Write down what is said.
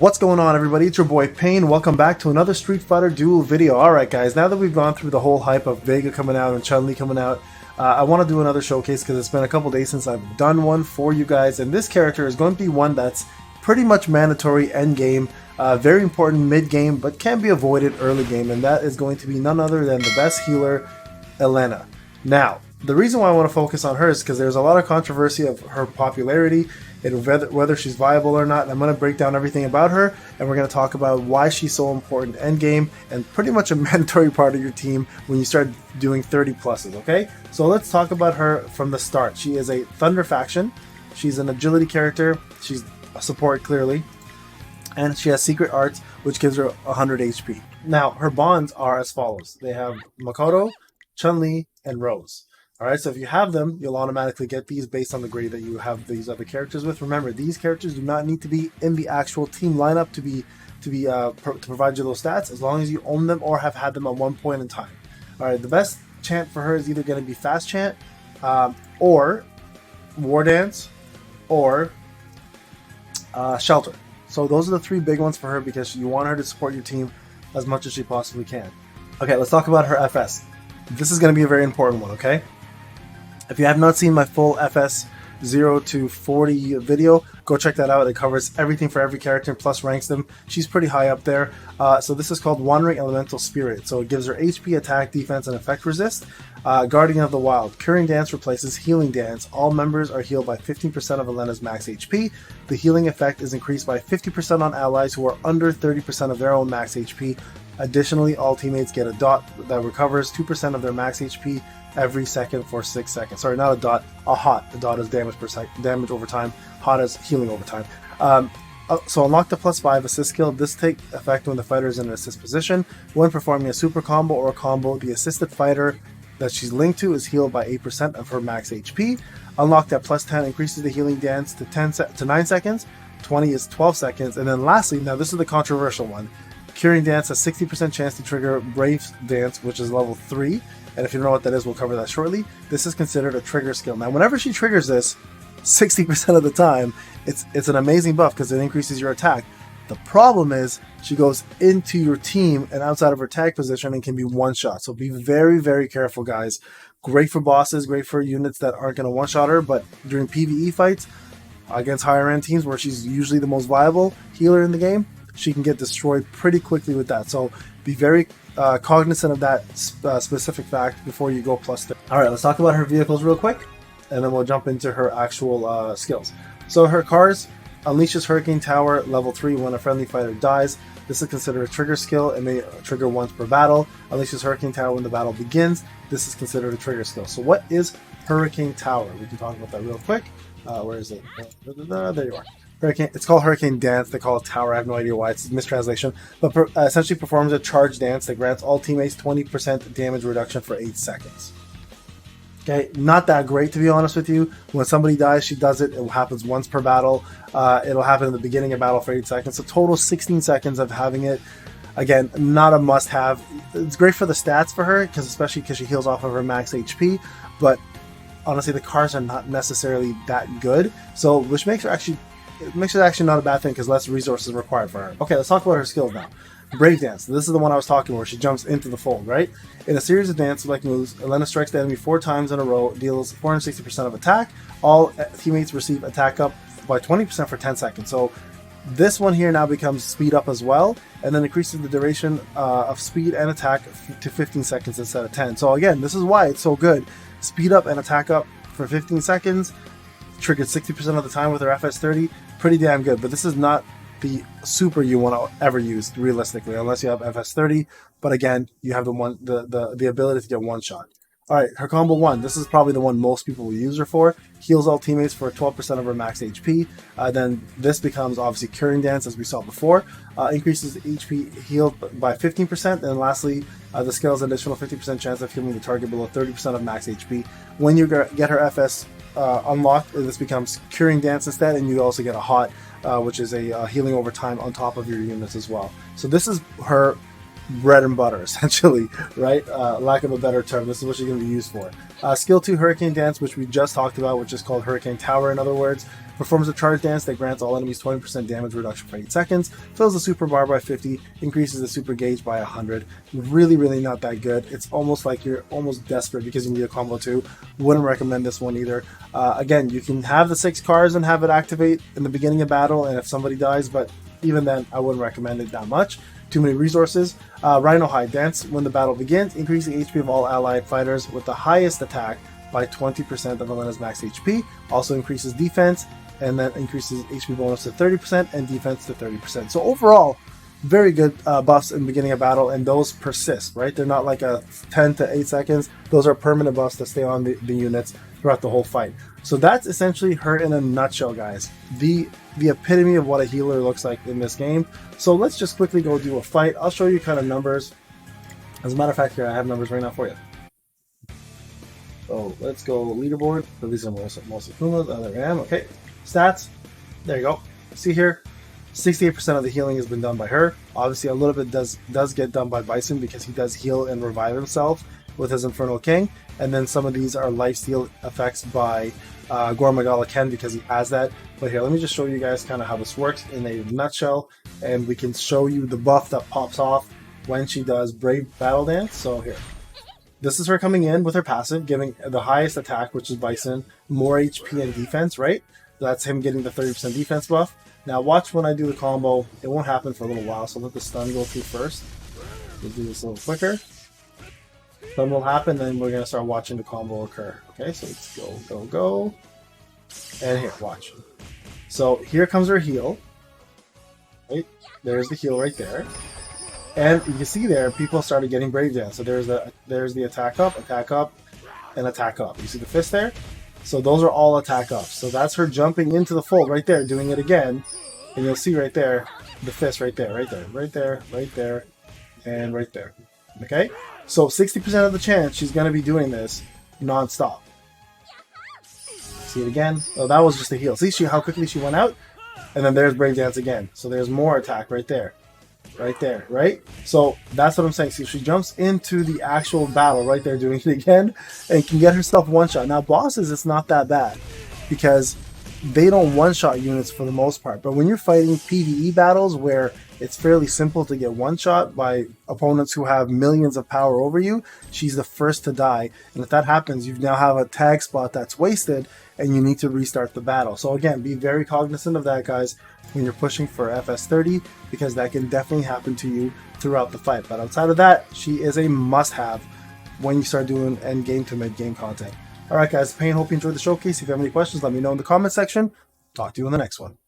What's going on, everybody? It's your boy Payne. Welcome back to another Street Fighter Duel video. Alright guys, now that we've gone through the whole hype of Vega coming out and Chun-Li coming out, I want to do another showcase because it's been a couple days since I've done one for you guys, and this character is going to be one that's pretty much mandatory end game, very important mid game, but can be avoided early game, and that is going to be none other than the best healer, Elena. Now, the reason why I want to focus on her is because there's a lot of controversy of her popularity and whether she's viable or not, and I'm going to break down everything about her, and we're going to talk about why she's so important endgame and pretty much a mandatory part of your team when you start doing 30 pluses, okay? So let's talk about her from the start. She is a Thunder faction, she's an agility character, she's a support clearly, and she has secret arts which gives her 100 HP. Now, her bonds are as follows. They have Makoto, Chun-Li, and Rose. Alright, so if you have them, you'll automatically get these based on the grade that you have these other characters with. Remember, these characters do not need to be in the actual team lineup to provide you those stats, as long as you own them or have had them at one point in time. Alright, the best chant for her is either going to be Fast Chant, or War Dance, or Shelter. So those are the three big ones for her because you want her to support your team as much as she possibly can. Okay, let's talk about her FS. This is going to be a very important one, okay? If you have not seen my full FS 0 to 40 video, go check that out. It covers everything for every character plus ranks them. She's pretty high up there. So this is called Wandering Elemental Spirit. So it gives her HP, attack, defense, and effect resist. Guardian of the Wild. Curing Dance replaces Healing Dance. All members are healed by 15% of Elena's max HP. The healing effect is increased by 50% on allies who are under 30% of their own max HP. Additionally, all teammates get a dot that recovers 2% of their max HP every second for 6 seconds. Sorry, not a dot, a hot. The dot is damage per second, damage over time. Hot is healing over time. So unlock the +5 assist skill. This takes effect when the fighter is in an assist position. When performing a super combo or a combo, the assisted fighter that she's linked to is healed by 8% of her max HP. Unlock that +10 increases the healing dance to 9 seconds. 20 is 12 seconds. And then lastly, now this is the controversial one. Curing Dance has 60% chance to trigger Brave Dance, which is level 3. And if you don't know what that is, we'll cover that shortly. This is considered a trigger skill. Now, whenever she triggers this, 60% of the time, it's an amazing buff because it increases your attack. The problem is she goes into your team and outside of her tag position and can be one-shot. So be very, very careful, guys. Great for bosses, great for units that aren't going to one-shot her, but during PvE fights against higher-end teams where she's usually the most viable healer in the game, she can get destroyed pretty quickly with that. So be very cognizant of that specific fact before you go +30. Alright, let's talk about her vehicles real quick, and then we'll jump into her actual skills. So her cars unleashes Hurricane Tower level 3 when a friendly fighter dies. This is considered a trigger skill. It may trigger once per battle. Unleashes Hurricane Tower when the battle begins. This is considered a trigger skill. So what is Hurricane Tower? We can talk about that real quick. Where is it? There you are. Hurricane, it's called Hurricane Dance. They call it Tower. I have no idea why. It's a mistranslation. But essentially performs a charge dance that grants all teammates 20% damage reduction for 8 seconds. Okay, not that great to be honest with you. When somebody dies, she does it. It happens once per battle. It'll happen in the beginning of battle for 8 seconds. So total 16 seconds of having it. Again, not a must-have. It's great for the stats for her, especially because she heals off of her max HP. But honestly, the cars are not necessarily that good. So, which makes her actually... It makes it actually not a bad thing because less resources required for her. Okay, let's talk about her skills now. Brave Dance. This is the one I was talking about where she jumps into the fold, right? In a series of dance-like moves, Elena strikes the enemy 4 times in a row, deals 460% of attack. All teammates receive attack up by 20% for 10 seconds. So this one here now becomes speed up as well, and then increases the duration of speed and attack to 15 seconds instead of 10. So again, this is why it's so good. Speed up and attack up for 15 seconds. Triggered 60% of the time with her FS+30, pretty damn good, but this is not the super you want to ever use realistically unless you have FS+30, but again, you have the ability to get one shot. Alright, her combo 1, this is probably the one most people will use her for. Heals all teammates for 12% of her max HP. Then this becomes obviously Curing Dance as we saw before. Increases HP healed by 15%, and lastly, the skill has an additional 50% chance of healing the target below 30% of max HP. When you get her FS unlocked, this becomes Curing Dance instead, and you also get a Hot, which is a healing over time on top of your units as well. So this is her bread and butter, essentially, right? Lack of a better term, this is what she's going to be used for. Skill 2 Hurricane Dance, which we just talked about, which is called Hurricane Tower, in other words. Performs a charge dance that grants all enemies 20% damage reduction for 8 seconds, fills the super bar by 50, increases the super gauge by 100. Really, really not that good. It's almost like you're almost desperate because you need a combo too. Wouldn't recommend this one either. Again, you can have the 6 cards and have it activate in the beginning of battle, and if somebody dies, but even then, I wouldn't recommend it that much. Too many resources. Rhino Hide Dance. When the battle begins, increase the HP of all allied fighters with the highest attack by 20% of Elena's max HP. Also increases defense, and then increases HP bonus to 30% and defense to 30%. So overall, very good buffs in the beginning of battle, and those persist, right? They're not like a 10 to 8 seconds. Those are permanent buffs that stay on the units throughout the whole fight. So that's essentially her in a nutshell, guys. The epitome of what a healer looks like in this game. So let's just quickly go do a fight. I'll show you kind of numbers. As a matter of fact, here I have numbers right now for you. So let's go leaderboard. So these are most Akumas. There I am. Okay. Stats. There you go. See here, 68% of the healing has been done by her. Obviously, a little bit does get done by Bison because he does heal and revive himself with his Infernal King. And then some of these are lifesteal effects by Gormagala Ken because he has that. But here, let me just show you guys kind of how this works in a nutshell, and we can show you the buff that pops off when she does Brave Battle Dance. So here, this is her coming in with her passive, giving the highest attack, which is Bison, more HP and defense, right? That's him getting the 30% defense buff. Now watch when I do the combo. It won't happen for a little while, so let the stun go through first. We'll do this a little quicker. Stun will happen, then we're going to start watching the combo occur. Okay, so let's go, go, go. And here, watch. So here comes her heal. Right? There's the heal right there. And you can see there, people started getting Brave Dance. So there's the attack up, and attack up. You see the fist there? So those are all attack ups. So that's her jumping into the fold right there, doing it again. And you'll see right there, the fist right there, right there, right there, right there, and right there. Okay? So 60% of the chance she's going to be doing this non-stop. See it again? Oh, that was just a heal. See how quickly she went out? And then there's Brave Dance again. So there's more attack right there. Right there, right? So that's what I'm saying. See, she jumps into the actual battle right there, doing it again, and can get herself one-shot. Now, bosses, it's not that bad because they don't one-shot units for the most part. But when you're fighting PvE battles where it's fairly simple to get one-shot by opponents who have millions of power over you, she's the first to die. And if that happens, you now have a tag spot that's wasted, and you need to restart the battle. So again, be very cognizant of that, guys, when you're pushing for FS+30, because that can definitely happen to you throughout the fight. But outside of that, she is a must-have when you start doing end-game to mid-game content. Alright guys, Payne, hope you enjoyed the showcase. If you have any questions, let me know in the comment section. Talk to you in the next one.